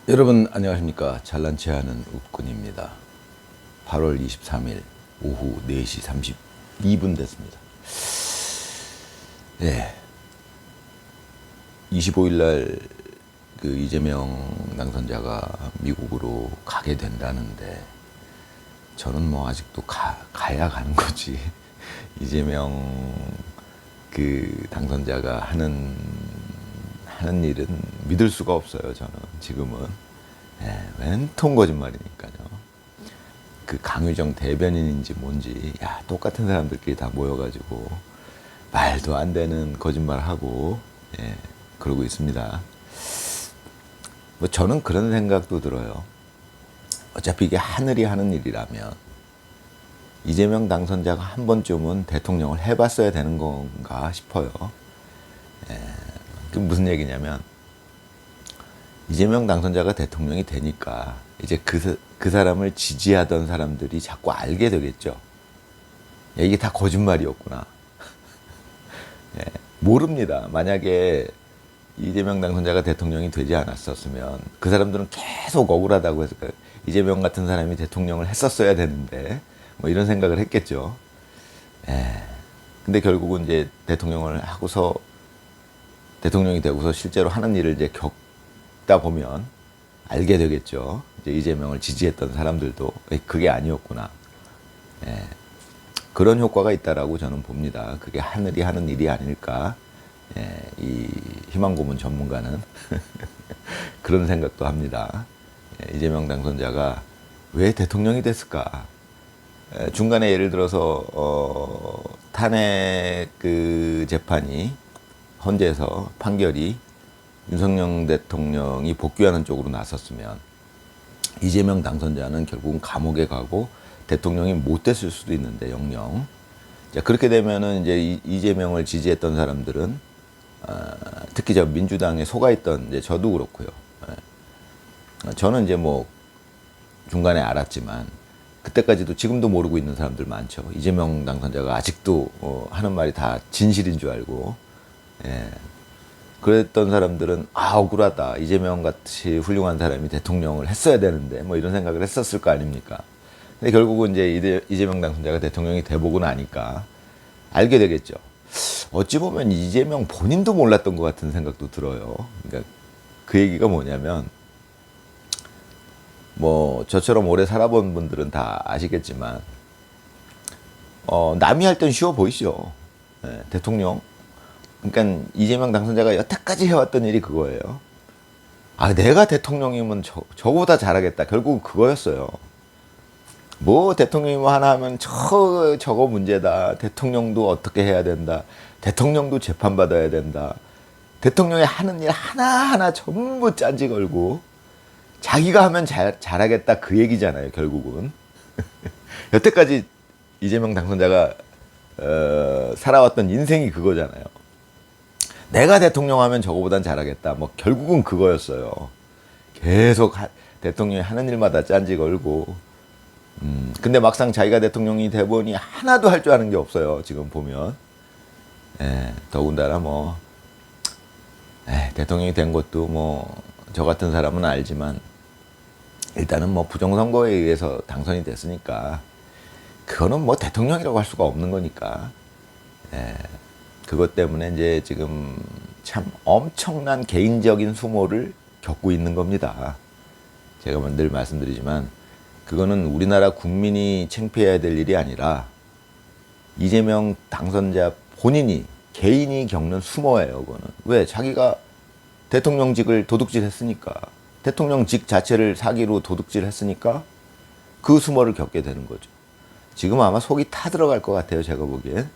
여러분 안녕하십니까. 잘난 체하는 웃군입니다. 8월 23일 오후 4시 32분 됐습니다. 예. 25일 날 그 이재명 당선자가 미국으로 가게 된다는데 저는 뭐 아직도 가야 가는 거지. 이재명 그 당선자가 하는 일은 믿을 수가 없어요. 저는 지금은 웬통 거짓말이니까요. 그 강유정 대변인인지 뭔지 똑같은 사람들끼리 다 모여가지고 말도 안 되는 거짓말하고 그러고 있습니다. 뭐 저는 그런 생각도 들어요. 어차피 이게 하늘이 하는 일이라면 이재명 당선자가 한 번쯤은 대통령을 해봤어야 되는 건가 싶어요. 그 무슨 얘기냐면 이재명 당선자가 대통령이 되니까 이제 그 사람을 지지하던 사람들이 자꾸 알게 되겠죠. 이게 다 거짓말이었구나. 모릅니다. 만약에 이재명 당선자가 대통령이 되지 않았었으면 그 사람들은 계속 억울하다고 해서 이재명 같은 사람이 대통령을 했었어야 되는데 뭐 이런 생각을 했겠죠. 근데 결국은 이제 대통령이 되고서 실제로 하는 일을 이제 겪다 보면 알게 되겠죠. 이제 이재명을 지지했던 사람들도 그게 아니었구나. 그런 효과가 있다라고 저는 봅니다. 그게 하늘이 하는 일이 아닐까. 이 희망고문 전문가는 그런 생각도 합니다. 이재명 당선자가 왜 대통령이 됐을까? 중간에 예를 들어서 탄핵 그 재판이 헌재에서 판결이 윤석열 대통령이 복귀하는 쪽으로 나섰으면 이재명 당선자는 결국은 감옥에 가고 대통령이 못 됐을 수도 있는데 영영. 자, 그렇게 되면은 이제 이재명을 지지했던 사람들은 특히 저 민주당에 속아 있던 이제 저도 그렇고요. 저는 이제 뭐 중간에 알았지만 그때까지도 지금도 모르고 있는 사람들 많죠. 이재명 당선자가 아직도 하는 말이 다 진실인 줄 알고. 그랬던 사람들은 억울하다. 이재명 같이 훌륭한 사람이 대통령을 했어야 되는데 뭐 이런 생각을 했었을 거 아닙니까? 근데 결국은 이제 이재명 당선자가 대통령이 돼보고 나니까 알게 되겠죠. 어찌 보면 이재명 본인도 몰랐던 것 같은 생각도 들어요. 그러니까 그 얘기가 뭐냐면 뭐 저처럼 오래 살아본 분들은 다 아시겠지만 남이 할 땐 쉬워 보이죠. 대통령. 그러니까 이재명 당선자가 여태까지 해왔던 일이 그거예요. 내가 대통령이면 저보다 잘하겠다. 결국은 그거였어요. 뭐 대통령이 뭐 하나 하면 저거 문제다. 대통령도 어떻게 해야 된다. 대통령도 재판받아야 된다. 대통령이 하는 일 하나하나 전부 짠지 걸고 자기가 하면 잘하겠다 그 얘기잖아요. 결국은. 여태까지 이재명 당선자가 살아왔던 인생이 그거잖아요. 내가 대통령 하면 저거보단 잘하겠다. 뭐 결국은 그거였어요. 계속 대통령이 하는 일마다 짠지 걸고. 근데 막상 자기가 대통령이 돼보니 하나도 할 줄 아는 게 없어요. 지금 보면. 더군다나 뭐 대통령이 된 것도 뭐 저 같은 사람은 알지만 일단은 뭐 부정선거에 의해서 당선이 됐으니까 그거는 뭐 대통령이라고 할 수가 없는 거니까. 그것 때문에 이제 지금 참 엄청난 개인적인 수모를 겪고 있는 겁니다. 제가 늘 말씀드리지만 그거는 우리나라 국민이 창피해야 될 일이 아니라 이재명 당선자 본인이 개인이 겪는 수모예요. 그거는 왜 자기가 대통령직을 도둑질했으니까 대통령직 자체를 사기로 도둑질했으니까 그 수모를 겪게 되는 거죠. 지금 아마 속이 타 들어갈 것 같아요. 제가 보기엔.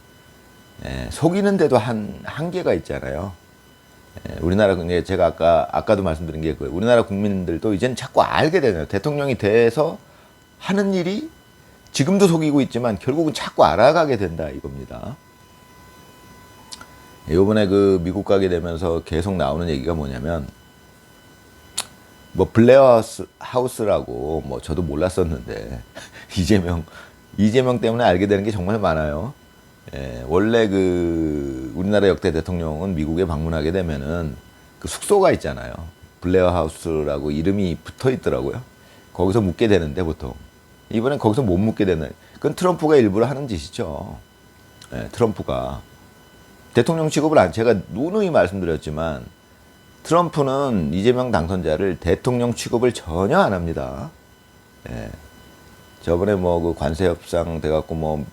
속이는데도 한계가 있잖아요. 우리나라, 제가 아까도 말씀드린 게 그거예요. 우리나라 국민들도 이제는 자꾸 알게 되잖아요. 대통령이 돼서 하는 일이 지금도 속이고 있지만 결국은 자꾸 알아가게 된다 이겁니다. 요번에 그 미국 가게 되면서 계속 나오는 얘기가 뭐냐면 뭐 블레어 하우스라고 뭐 저도 몰랐었는데 이재명 때문에 알게 되는 게 정말 많아요. 원래 그 우리나라 역대 대통령은 미국에 방문하게 되면은 그 숙소가 있잖아요. 블레어 하우스라고 이름이 붙어 있더라고요. 거기서 묻게 되는데 보통 이번엔 거기서 못 묻게 되는. 그건 트럼프가 일부러 하는 짓이죠. 예, 트럼프가 대통령 취급을 안, 제가 누누이 말씀드렸지만 트럼프는 이재명 당선자를 대통령 취급을 전혀 안 합니다. 예. 저번에 뭐 그 관세 협상 돼갖고 뭐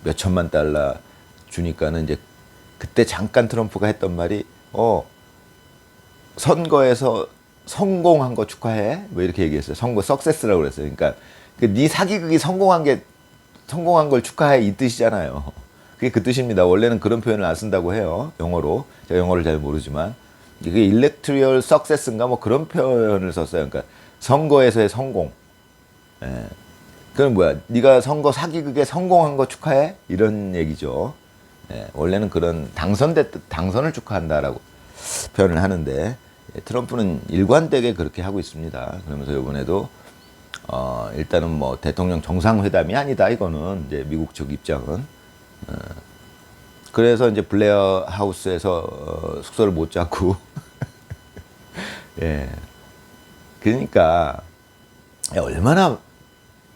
몇 천만 달러 주니까는 이제 그때 잠깐 트럼프가 했던 말이 선거에서 성공한 거 축하해 뭐 이렇게 얘기했어요. 선거 석세스라고 그랬어요. 그러니까 네 사기극이 성공한 걸 축하해 이 뜻이잖아요. 그게 그 뜻입니다. 원래는 그런 표현을 안 쓴다고 해요. 영어로. 제가 영어를 잘 모르지만 이게 electoral success인가 뭐 그런 표현을 썼어요. 그러니까 선거에서의 성공. 예. 그건 뭐야? 네가 선거 사기극에 성공한 거 축하해? 이런 얘기죠. 예. 원래는 그런 당선을 축하한다라고 표현을 하는데 트럼프는 일관되게 그렇게 하고 있습니다. 그러면서 이번에도 일단은 뭐 대통령 정상회담이 아니다 이거는 이제 미국 측 입장은. 그래서 이제 블레어 하우스에서 숙소를 못 잡고 예. 그러니까 얼마나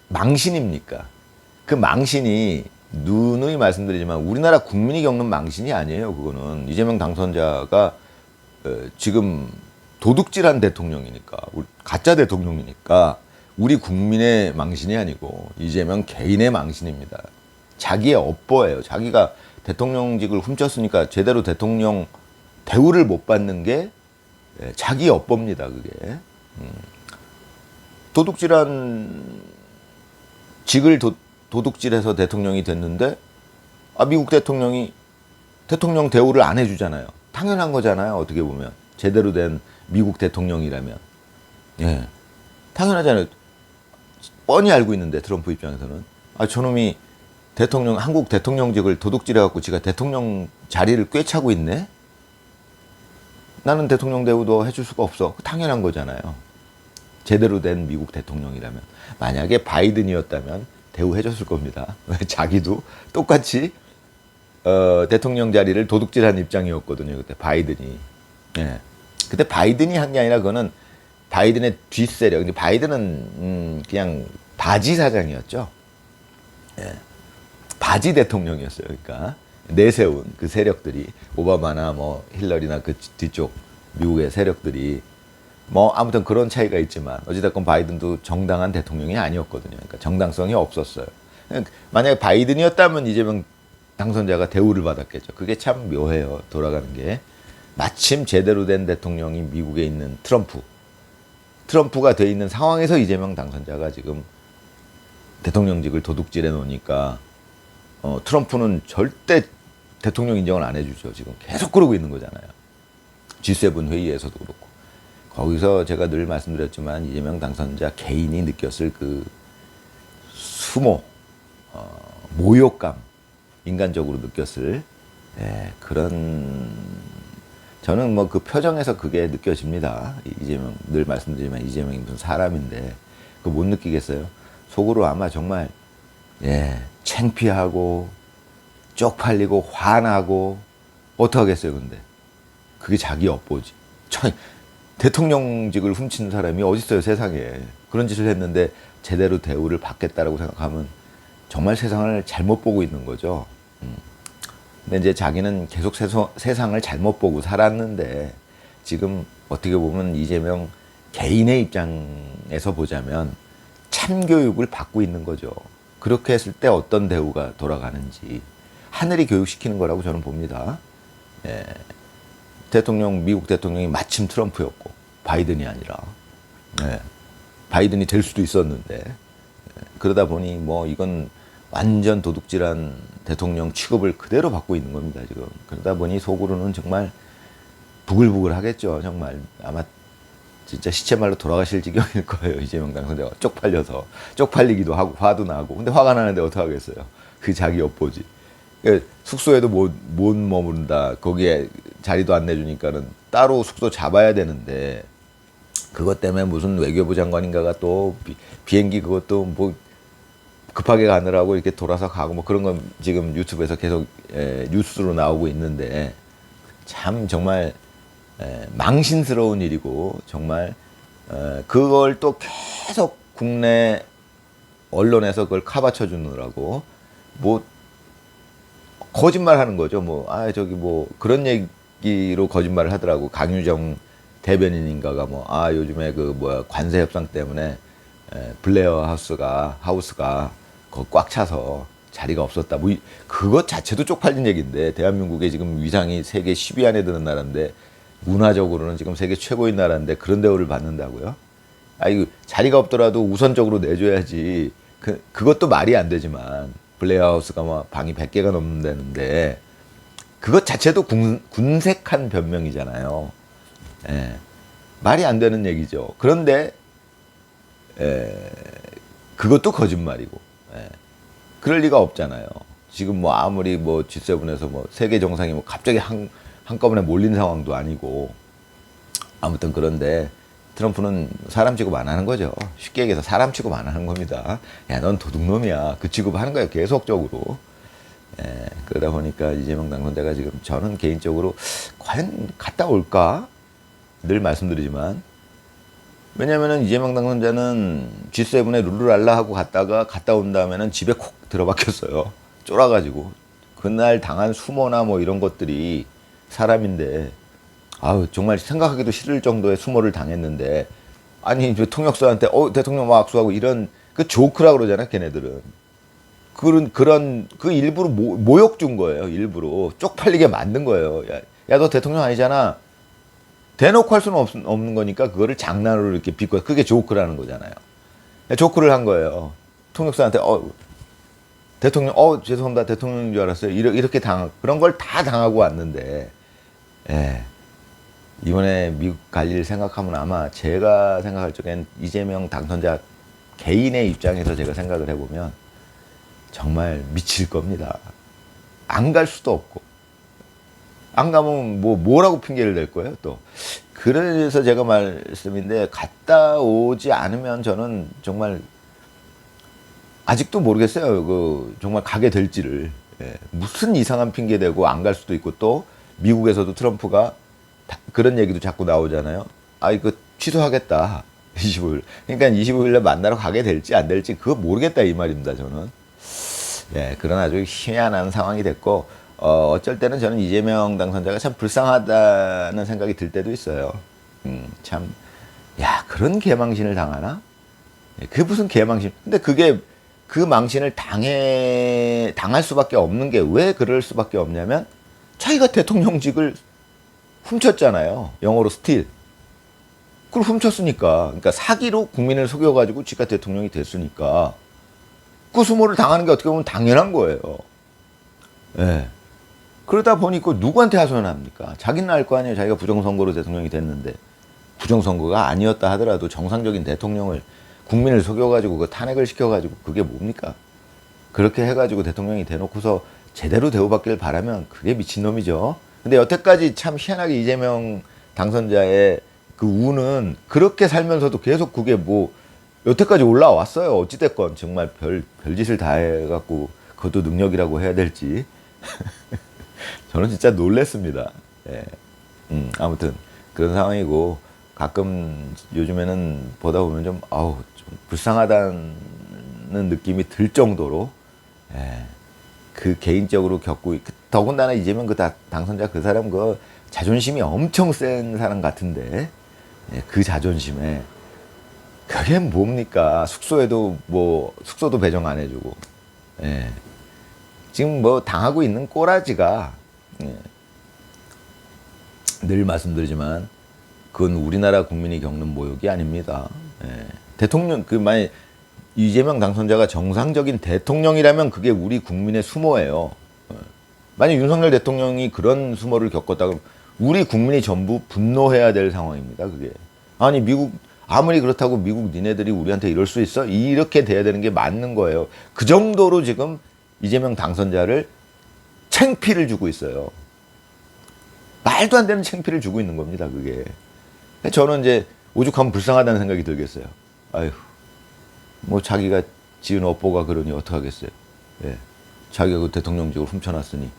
망신입니까? 그 망신이 누누이 말씀드리지만 우리나라 국민이 겪는 망신이 아니에요. 그거는 이재명 당선자가 지금 도둑질한 대통령이니까, 가짜 대통령이니까 우리 국민의 망신이 아니고 이재명 개인의 망신입니다. 자기의 업보예요. 자기가 대통령직을 훔쳤으니까 제대로 대통령 대우를 못 받는 게 자기 업보입니다. 그게. 도둑질한 직을 도둑질해서 대통령이 됐는데 미국 대통령이 대통령 대우를 안 해주잖아요. 당연한 거잖아요. 어떻게 보면 제대로 된 미국 대통령이라면 예 당연하잖아요. 뻔히 알고 있는데 트럼프 입장에서는 저놈이 한국 대통령직을 도둑질해갖고 지가 대통령 자리를 꿰차고 있네. 나는 대통령 대우도 해줄 수가 없어. 당연한 거잖아요. 제대로 된 미국 대통령이라면. 만약에 바이든이었다면 대우해줬을 겁니다. 자기도 똑같이 대통령 자리를 도둑질한 입장이었거든요. 그때 바이든이. 예. 그때 바이든이 한 게 아니라 그거는 바이든의 뒷세력. 근데 바이든은 그냥 바지 사장이었죠. 예. 바지 대통령이었어요. 그러니까 내세운 그 세력들이 오바마나 뭐 힐러리나 그 뒤쪽 미국의 세력들이 뭐 아무튼 그런 차이가 있지만 어찌됐건 바이든도 정당한 대통령이 아니었거든요. 그러니까 정당성이 없었어요. 만약에 바이든이었다면 이재명 당선자가 대우를 받았겠죠. 그게 참 묘해요. 돌아가는 게. 마침 제대로 된 대통령이 미국에 있는 트럼프가 돼 있는 상황에서 이재명 당선자가 지금 대통령직을 도둑질해 놓으니까 트럼프는 절대 대통령 인정을 안 해주죠. 지금 계속 그러고 있는 거잖아요. G7 회의에서도 그렇고. 거기서 제가 늘 말씀드렸지만 이재명 당선자 개인이 느꼈을 그 수모, 모욕감, 인간적으로 느꼈을 그런 저는 뭐 그 표정에서 그게 느껴집니다. 이재명 늘 말씀드리지만 이재명이 무슨 사람인데 그거 못 느끼겠어요? 속으로 아마 정말 창피하고 쪽팔리고 화나고 어떡하겠어요. 근데 그게 자기 업보지. 대통령직을 훔친 사람이 어디 있어요 세상에. 그런 짓을 했는데 제대로 대우를 받겠다라고 생각하면 정말 세상을 잘못 보고 있는 거죠. 근데 이제 자기는 계속 세상을 잘못 보고 살았는데 지금 어떻게 보면 이재명 개인의 입장에서 보자면 참교육을 받고 있는 거죠. 그렇게 했을 때 어떤 대우가 돌아가는지 하늘이 교육시키는 거라고 저는 봅니다. 미국 대통령이 마침 트럼프였고 바이든이 아니라 바이든이 될 수도 있었는데 그러다 보니 뭐 이건 완전 도둑질한 대통령 취급을 그대로 받고 있는 겁니다 지금. 그러다 보니 속으로는 정말 부글부글 하겠죠. 정말 아마 진짜 시체말로 돌아가실 지경일 거예요. 이재명 당선자가 쪽팔려서. 쪽팔리기도 하고 화도 나고. 근데 화가 나는데 어떡하겠어요. 그 자기 엿보지. 숙소에도 못 머문다. 거기에 자리도 안 내주니까는 따로 숙소 잡아야 되는데 그것 때문에 무슨 외교부 장관인가가 또 비행기 그것도 뭐 급하게 가느라고 이렇게 돌아서 가고 뭐 그런 건 지금 유튜브에서 계속 뉴스로 나오고 있는데 참 정말 망신스러운 일이고 정말 그걸 또 계속 국내 언론에서 그걸 카바쳐 주느라고 뭐 거짓말 하는 거죠. 뭐 저기 뭐 그런 얘기로 거짓말을 하더라고. 강유정 대변인인가가 뭐 요즘에 그 뭐야 관세 협상 때문에 블레어 하우스가 거기 꽉 차서 자리가 없었다. 뭐 그것 자체도 쪽팔린 얘기인데 대한민국의 지금 위상이 세계 10위 안에 드는 나라인데 문화적으로는 지금 세계 최고인 나라인데 그런 대우를 받는다고요? 이거 자리가 없더라도 우선적으로 내줘야지. 그것도 말이 안 되지만 블레어 하우스가 뭐 방이 100개가 넘는다는데 그것 자체도 군색한 변명이잖아요. 말이 안 되는 얘기죠. 그런데 그것도 거짓말이고. 그럴 리가 없잖아요. 지금 뭐 아무리 뭐 G7에서 뭐 세계 정상이 뭐 갑자기 한꺼번에 몰린 상황도 아니고 아무튼 그런데 트럼프는 사람 취급 안 하는 거죠. 쉽게 얘기해서 사람 취급 안 하는 겁니다. 야, 넌 도둑놈이야. 그 취급하는 거예요. 계속적으로. 그러다 보니까 이재명 당선자가 지금 저는 개인적으로 과연 갔다 올까? 늘 말씀드리지만 왜냐면은 이재명 당선자는 G7에 룰루랄라 하고 갔다 온 다음에는 집에 콕 들어박혔어요. 쫄아가지고. 그날 당한 수모나 뭐 이런 것들이 사람인데 정말 생각하기도 싫을 정도의 수모를 당했는데 아니 통역사한테 대통령 막 악수하고 이런 그 조크라 그러잖아 걔네들은. 그런 그 일부러 모욕 준 거예요. 일부러 쪽팔리게 만든 거예요. 야 너 대통령 아니잖아. 대놓고 할 수는 없는 거니까 그거를 장난으로 이렇게 비꼬. 그게 조크라는 거잖아요. 조크를 한 거예요. 통역사한테 대통령 죄송합니다. 대통령인 줄 알았어요. 이렇게 그런 걸 다 당하고 왔는데 이번에 미국 갈 일 생각하면 아마 제가 생각할 적엔 이재명 당선자 개인의 입장에서 제가 생각을 해보면 정말 미칠 겁니다. 안 갈 수도 없고 안 가면 뭐라고 핑계를 댈 거예요 또. 그래서 제가 말씀인데 갔다 오지 않으면 저는 정말 아직도 모르겠어요. 정말 가게 될지를. 무슨 이상한 핑계 대고 안 갈 수도 있고 또 미국에서도 트럼프가 그런 얘기도 자꾸 나오잖아요. 이거 취소하겠다. 25일. 그러니까 25일에 만나러 가게 될지 안 될지 그거 모르겠다 이 말입니다. 저는. 그런 아주 희한한 상황이 됐고 어쩔 때는 저는 이재명 당선자가 참 불쌍하다는 생각이 들 때도 있어요. 참, 그런 개망신을 당하나? 그게 무슨 개망신? 근데 그 망신을 당할 수밖에 없는 게 왜 그럴 수밖에 없냐면 자기가 대통령직을 훔쳤잖아요. 영어로 스틸. 그걸 훔쳤으니까. 그러니까 사기로 국민을 속여가지고 지가 대통령이 됐으니까. 그 수모를 당하는 게 어떻게 보면 당연한 거예요. 그러다 보니까 누구한테 하소연합니까? 자기는 알 거 아니에요. 자기가 부정선거로 대통령이 됐는데. 부정선거가 아니었다 하더라도 정상적인 대통령을 국민을 속여가지고 그 탄핵을 시켜가지고 그게 뭡니까? 그렇게 해가지고 대통령이 돼놓고서 제대로 대우받기를 바라면 그게 미친놈이죠. 근데 여태까지 참 희한하게 이재명 당선자의 그 운은 그렇게 살면서도 계속 그게 여태까지 올라왔어요. 어찌됐건 정말 별짓을 다 해갖고 그것도 능력이라고 해야 될지. 저는 진짜 놀랬습니다. 아무튼 그런 상황이고 가끔 요즘에는 보다 보면 좀 불쌍하다는 느낌이 들 정도로 그 개인적으로 겪고 더군다나 이재명 그 당선자 그 사람 그 자존심이 엄청 센 사람 같은데 그 자존심에 그게 뭡니까? 숙소도 배정 안 해주고 지금 당하고 있는 꼬라지가 늘 말씀드리지만 그건 우리나라 국민이 겪는 모욕이 아닙니다. 대통령 만약 이재명 당선자가 정상적인 대통령이라면 그게 우리 국민의 수모예요. 만약 윤석열 대통령이 그런 수모를 겪었다 그러면 우리 국민이 전부 분노해야 될 상황입니다. 그게. 아니 미국 아무리 그렇다고 미국 니네들이 우리한테 이럴 수 있어? 이렇게 돼야 되는 게 맞는 거예요. 그 정도로 지금 이재명 당선자를 창피를 주고 있어요. 말도 안 되는 창피를 주고 있는 겁니다. 그게. 저는 이제 오죽하면 불쌍하다는 생각이 들겠어요. 자기가 지은 업보가 그러니 어떡하겠어요. 자기가 그 대통령직을 훔쳐놨으니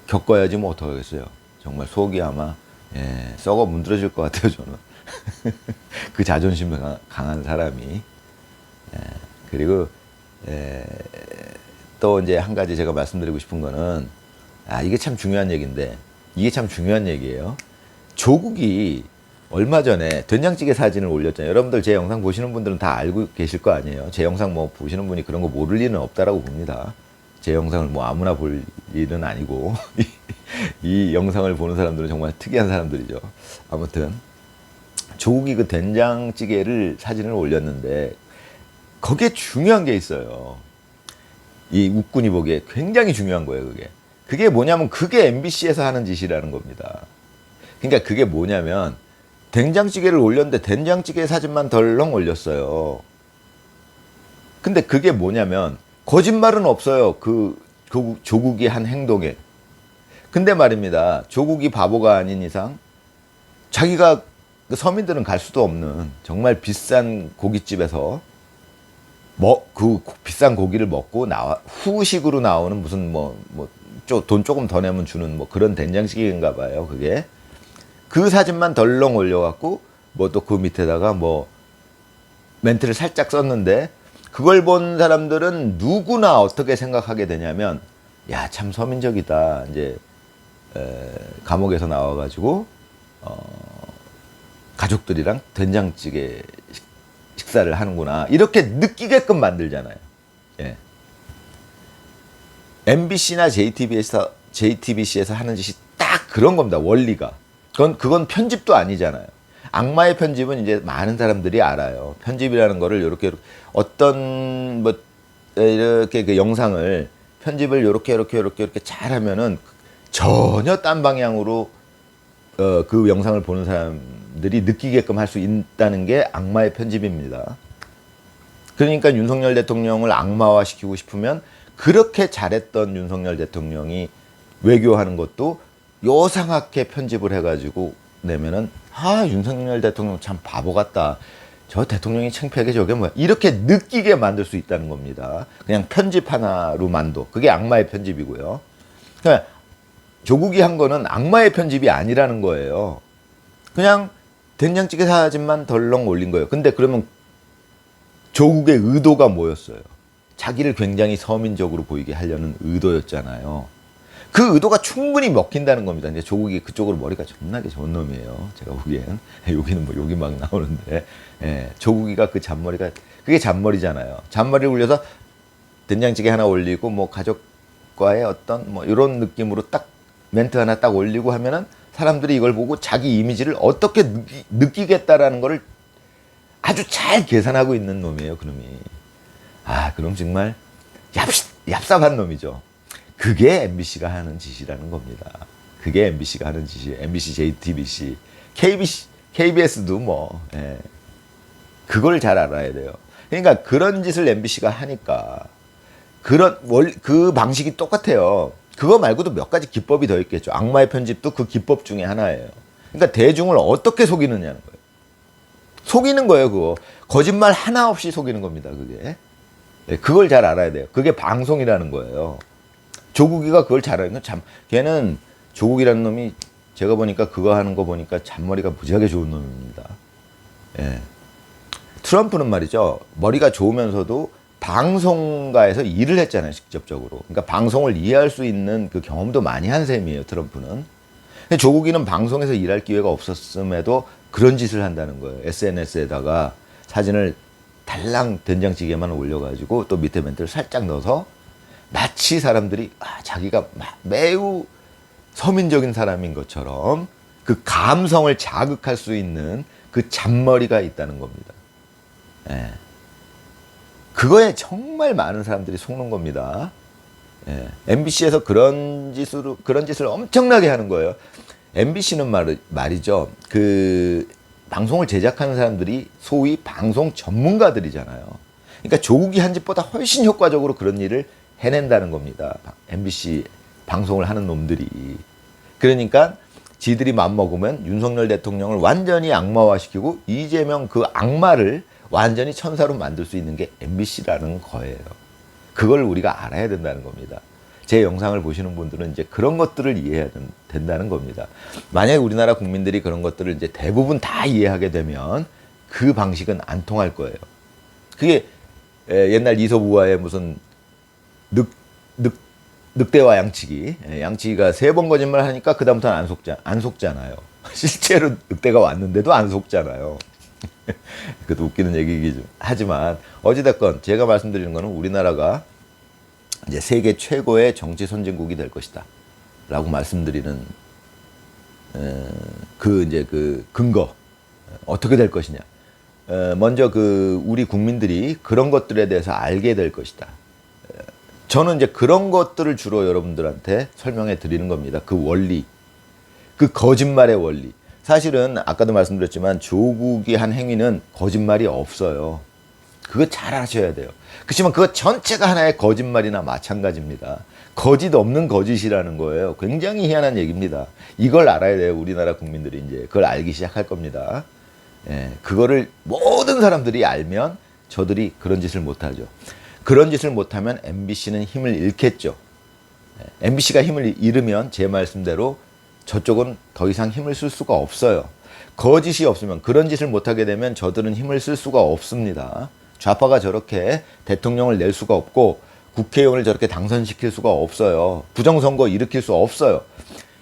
겪어야지 어떡하겠어요. 정말 속이 아마 예, 썩어 문드러질 것 같아요, 저는. 그 자존심 강한 사람이. 예, 그리고, 예, 또 이제 한 가지 제가 말씀드리고 싶은 거는, 이게 참 중요한 얘기인데, 이게 참 중요한 얘기예요. 조국이 얼마 전에 된장찌개 사진을 올렸잖아요. 여러분들 제 영상 보시는 분들은 다 알고 계실 거 아니에요. 제 영상 뭐 보시는 분이 그런 거 모를 리는 없다라고 봅니다. 제 영상을 뭐 아무나 볼 일은 아니고 이 영상을 보는 사람들은 정말 특이한 사람들이죠. 아무튼 조국이 그 된장찌개를 사진을 올렸는데 거기에 중요한 게 있어요. 이 웃군이 보기에 굉장히 중요한 거예요. 그게 뭐냐면 그게 MBC에서 하는 짓이라는 겁니다. 그러니까 그게 뭐냐면 된장찌개를 올렸는데 된장찌개 사진만 덜렁 올렸어요. 근데 그게 뭐냐면 거짓말은 없어요. 그 조국이 한 행동에. 근데 말입니다. 조국이 바보가 아닌 이상 자기가 서민들은 갈 수도 없는 정말 비싼 고깃집에서 그 비싼 고기를 먹고 후식으로 나오는 무슨 돈 조금 더 내면 주는 그런 된장찌개인가 봐요. 그게. 그 사진만 덜렁 올려갖고 또 그 밑에다가 멘트를 살짝 썼는데 그걸 본 사람들은 누구나 어떻게 생각하게 되냐면 야, 참 서민적이다. 이제 감옥에서 나와가지고 가족들이랑 된장찌개 식사를 하는구나. 이렇게 느끼게끔 만들잖아요. 예. MBC나 JTBC에서 하는 짓이 딱 그런 겁니다. 원리가. 그건 편집도 아니잖아요. 악마의 편집은 이제 많은 사람들이 알아요. 편집이라는 거를 이렇게 어떤 이렇게 그 영상을 편집을 이렇게 잘 하면은 전혀 딴 방향으로 그 영상을 보는 사람들이 느끼게끔 할 수 있다는 게 악마의 편집입니다. 그러니까 윤석열 대통령을 악마화시키고 싶으면 그렇게 잘했던 윤석열 대통령이 외교하는 것도 요상하게 편집을 해가지고 내면은 윤석열 대통령 참 바보 같다. 저 대통령이 창피하게 저게 뭐야. 이렇게 느끼게 만들 수 있다는 겁니다. 그냥 편집 하나로만도. 그게 악마의 편집이고요. 그러니까 조국이 한 거는 악마의 편집이 아니라는 거예요. 그냥 된장찌개 사진만 덜렁 올린 거예요. 근데 그러면 조국의 의도가 뭐였어요? 자기를 굉장히 서민적으로 보이게 하려는 의도였잖아요. 그 의도가 충분히 먹힌다는 겁니다. 이제 조국이 그쪽으로 머리가 존나게 좋은 놈이에요. 제가 보기엔. 여기는 욕이 막 나오는데. 조국이가 그 잔머리가, 그게 잔머리잖아요. 잔머리를 올려서 된장찌개 하나 올리고, 가족과의 어떤, 이런 느낌으로 딱 멘트 하나 딱 올리고 하면은 사람들이 이걸 보고 자기 이미지를 어떻게 느끼겠다라는 거를 아주 잘 계산하고 있는 놈이에요, 그놈이. 그럼 정말 얍삽한 놈이죠. 그게 MBC가 하는 짓이라는 겁니다. 그게 MBC가 하는 짓이에요. MBC, JTBC, KBS도 그걸 잘 알아야 돼요. 그러니까 그런 짓을 MBC가 하니까 그 방식이 똑같아요. 그거 말고도 몇 가지 기법이 더 있겠죠. 악마의 편집도 그 기법 중에 하나예요. 그러니까 대중을 어떻게 속이느냐는 거예요. 속이는 거예요, 그거. 거짓말 하나 없이 속이는 겁니다, 그게. 그걸 잘 알아야 돼요. 그게 방송이라는 거예요. 조국이가 그걸 잘하는 건 참, 걔는 조국이라는 놈이 제가 보니까 그거 하는 거 보니까 잔머리가 무지하게 좋은 놈입니다. 트럼프는 말이죠. 머리가 좋으면서도 방송가에서 일을 했잖아요, 직접적으로. 그러니까 방송을 이해할 수 있는 그 경험도 많이 한 셈이에요, 트럼프는. 근데 조국이는 방송에서 일할 기회가 없었음에도 그런 짓을 한다는 거예요. SNS에다가 사진을 달랑 된장찌개만 올려가지고 또 밑에 멘트를 살짝 넣어서 마치 사람들이 자기가 매우 서민적인 사람인 것처럼 그 감성을 자극할 수 있는 그 잔머리가 있다는 겁니다. 그거에 정말 많은 사람들이 속는 겁니다. MBC에서 그런 짓을 엄청나게 하는 거예요. MBC는 말이죠. 그 방송을 제작하는 사람들이 소위 방송 전문가들이잖아요. 그러니까 조국이 한 짓보다 훨씬 효과적으로 그런 일을 해낸다는 겁니다. MBC 방송을 하는 놈들이. 그러니까 지들이 맘먹으면 윤석열 대통령을 완전히 악마화시키고 이재명 그 악마를 완전히 천사로 만들 수 있는 게 MBC라는 거예요. 그걸 우리가 알아야 된다는 겁니다. 제 영상을 보시는 분들은 이제 그런 것들을 이해해야 된다는 겁니다. 만약에 우리나라 국민들이 그런 것들을 이제 대부분 다 이해하게 되면 그 방식은 안 통할 거예요. 그게 옛날 이솝우화의 무슨 늑대와 양치기. 양치기가 3번 거짓말 하니까 그다음부터는 안 속잖아요. 실제로 늑대가 왔는데도 안 속잖아요. 그것도 웃기는 얘기긴 하지만 어찌됐건 제가 말씀드리는 거는 우리나라가 이제 세계 최고의 정치 선진국이 될 것이다 라고 말씀드리는 그 근거 어떻게 될 것이냐. 먼저 우리 국민들이 그런 것들에 대해서 알게 될 것이다. 저는 이제 그런 것들을 주로 여러분들한테 설명해 드리는 겁니다. 그 원리, 그 거짓말의 원리. 사실은 아까도 말씀드렸지만 조국이 한 행위는 거짓말이 없어요. 그거 잘 아셔야 돼요. 그렇지만 그거 전체가 하나의 거짓말이나 마찬가지입니다. 거짓 없는 거짓이라는 거예요. 굉장히 희한한 얘기입니다. 이걸 알아야 돼요. 우리나라 국민들이 이제 그걸 알기 시작할 겁니다. 그거를 모든 사람들이 알면 저들이 그런 짓을 못하죠. 그런 짓을 못하면 MBC는 힘을 잃겠죠. MBC가 힘을 잃으면 제 말씀대로 저쪽은 더 이상 힘을 쓸 수가 없어요. 거짓이 없으면 그런 짓을 못하게 되면 저들은 힘을 쓸 수가 없습니다. 좌파가 저렇게 대통령을 낼 수가 없고 국회의원을 저렇게 당선시킬 수가 없어요. 부정선거 일으킬 수 없어요.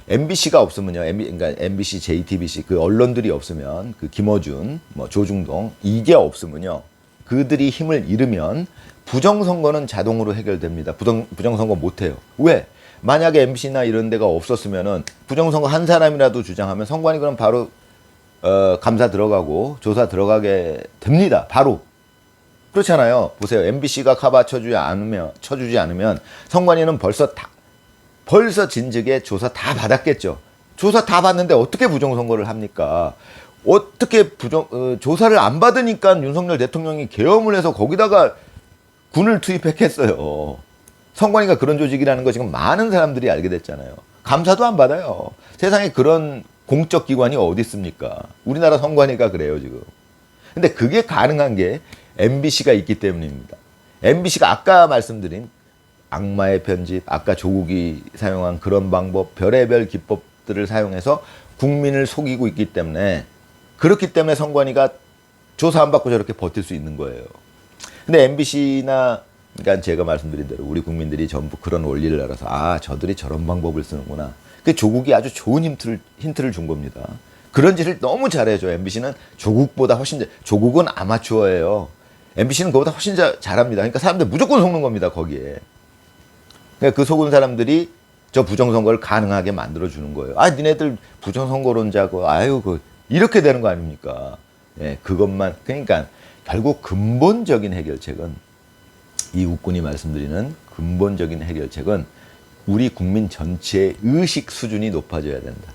MBC가 없으면요. 그러니까 MBC, JTBC 그 언론들이 없으면 그 김어준, 조중동 이게 없으면요. 그들이 힘을 잃으면 부정선거는 자동으로 해결됩니다. 부정선거 못해요. 왜? 만약에 MBC나 이런 데가 없었으면은 부정선거 한 사람이라도 주장하면 선관위 그럼 바로 감사 들어가고 조사 들어가게 됩니다. 바로. 그렇잖아요. 보세요. MBC가 카바 쳐주지 않으면 선관위는 벌써 진즉에 조사 다 받았겠죠. 조사 다 받는데 어떻게 부정선거를 합니까? 어떻게 조사를 안 받으니까 윤석열 대통령이 계엄을 해서 거기다가 군을 투입했겠어요. 선관위가 그런 조직이라는 거 지금 많은 사람들이 알게 됐잖아요. 감사도 안 받아요. 세상에 그런 공적 기관이 어디 있습니까? 우리나라 선관위가 그래요, 지금. 근데 그게 가능한 게 MBC가 있기 때문입니다. MBC가 아까 말씀드린 악마의 편집, 아까 조국이 사용한 그런 방법, 별의별 기법들을 사용해서 국민을 속이고 있기 때문에 그렇기 때문에 선관위가 조사 안 받고 저렇게 버틸 수 있는 거예요. 근데 MBC나 그러니까 제가 말씀드린 대로 우리 국민들이 전부 그런 원리를 알아서 저들이 저런 방법을 쓰는구나. 그 조국이 아주 좋은 힌트를 준 겁니다. 그런 짓을 너무 잘해줘. MBC는 조국보다 훨씬 조국은 아마추어예요. MBC는 그보다 훨씬 잘합니다. 그러니까 사람들 무조건 속는 겁니다. 거기에. 그러니까 그 속은 사람들이 저 부정선거를 가능하게 만들어주는 거예요. 니네들 부정선거론자고 이렇게 되는 거 아닙니까? 그것만 그러니까 결국 근본적인 해결책은 이 uk군이 말씀드리는 근본적인 해결책은 우리 국민 전체의 의식 수준이 높아져야 된다.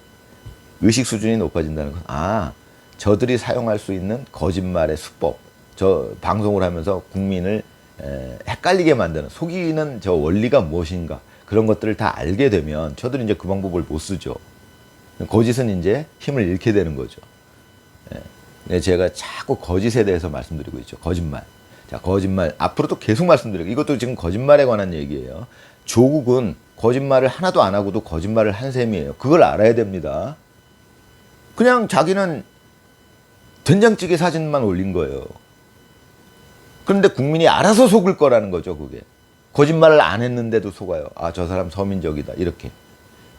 의식 수준이 높아진다는 건 저들이 사용할 수 있는 거짓말의 수법, 저 방송을 하면서 국민을 헷갈리게 만드는 속이는 저 원리가 무엇인가 그런 것들을 다 알게 되면 저들이 이제 그 방법을 못 쓰죠. 거짓은 이제 힘을 잃게 되는 거죠. 제가 자꾸 거짓에 대해서 말씀드리고 있죠. 거짓말. 자, 거짓말. 앞으로도 계속 말씀드려요. 이것도 지금 거짓말에 관한 얘기예요. 조국은 거짓말을 하나도 안 하고도 거짓말을 한 셈이에요. 그걸 알아야 됩니다. 그냥 자기는 된장찌개 사진만 올린 거예요. 그런데 국민이 알아서 속을 거라는 거죠, 그게. 거짓말을 안 했는데도 속아요. 저 사람 서민적이다. 이렇게.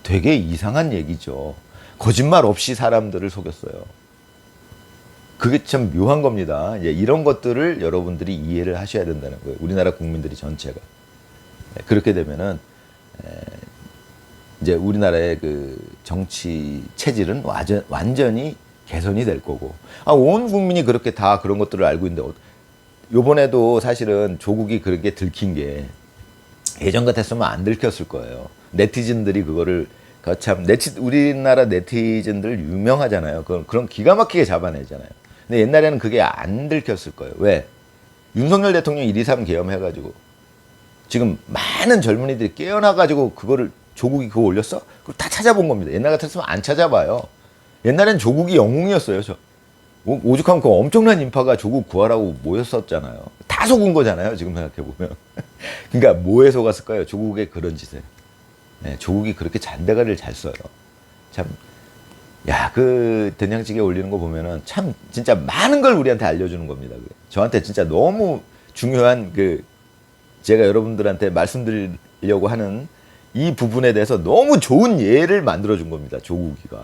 되게 이상한 얘기죠. 거짓말 없이 사람들을 속였어요. 그게 참 묘한 겁니다. 이런 것들을 여러분들이 이해를 하셔야 된다는 거예요. 우리나라 국민들이 전체가. 그렇게 되면은 이제 우리나라의 그 정치 체질은 완전히 개선이 될 거고. 온 국민이 그렇게 다 그런 것들을 알고 있는데 요번에도 사실은 조국이 그렇게 들킨 게 예전 같았으면 안 들켰을 거예요. 네티즌들이 그거를 참 우리나라 네티즌들 유명하잖아요. 그런 기가 막히게 잡아내잖아요. 근데 옛날에는 그게 안 들켰을 거예요. 왜? 윤석열 대통령 1.2.3 계엄해가지고 지금 많은 젊은이들이 깨어나가지고 그거를 조국이 그거 올렸어? 그걸 다 찾아본 겁니다. 옛날 같았으면 안 찾아봐요. 옛날엔 조국이 영웅이었어요. 오죽하면 그 엄청난 인파가 조국 구하라고 모였었잖아요. 다 속은 거잖아요. 지금 생각해보면. 그러니까 뭐에 속았을까요? 조국의 그런 짓에. 예, 조국이 그렇게 잔대가리를 잘 써요. 참, 야, 그 된장찌개 올리는 거 보면은 참 진짜 많은 걸 우리한테 알려주는 겁니다. 저한테 진짜 너무 중요한 제가 여러분들한테 말씀드리려고 하는 이 부분에 대해서 너무 좋은 예를 만들어 준 겁니다. 조국이가.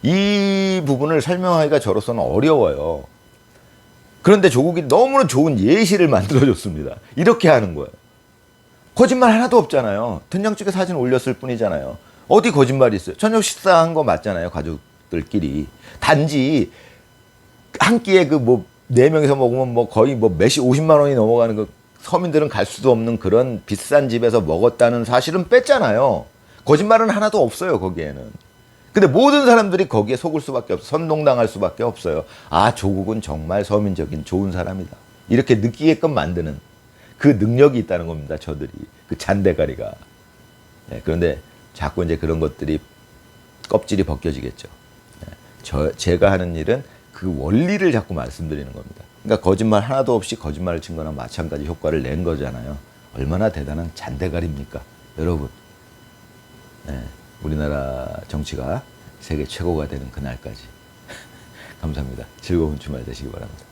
이 부분을 설명하기가 저로서는 어려워요. 그런데 조국이 너무나 좋은 예시를 만들어 줬습니다. 이렇게 하는 거예요. 거짓말 하나도 없잖아요. 된장찌개 사진 올렸을 뿐이잖아요. 어디 거짓말이 있어요? 저녁 식사한 거 맞잖아요. 가족들끼리. 단지 한 끼에 네 명이서 먹으면 거의 몇십 50만 원이 넘어가는 서민들은 갈 수도 없는 그런 비싼 집에서 먹었다는 사실은 뺐잖아요. 거짓말은 하나도 없어요, 거기에는. 근데 모든 사람들이 거기에 속을 수밖에 없어요. 선동당할 수밖에 없어요. 아, 조국은 정말 서민적인 좋은 사람이다. 이렇게 느끼게끔 만드는 그 능력이 있다는 겁니다, 저들이. 그 잔대가리가. 네, 그런데 자꾸 이제 그런 것들이 껍질이 벗겨지겠죠. 네, 제가 하는 일은 그 원리를 자꾸 말씀드리는 겁니다. 그러니까 거짓말 하나도 없이 거짓말을 친 거나 마찬가지 효과를 낸 거잖아요. 얼마나 대단한 잔대가리입니까? 여러분. 네, 우리나라 정치가 세계 최고가 되는 그날까지. 감사합니다. 즐거운 주말 되시기 바랍니다.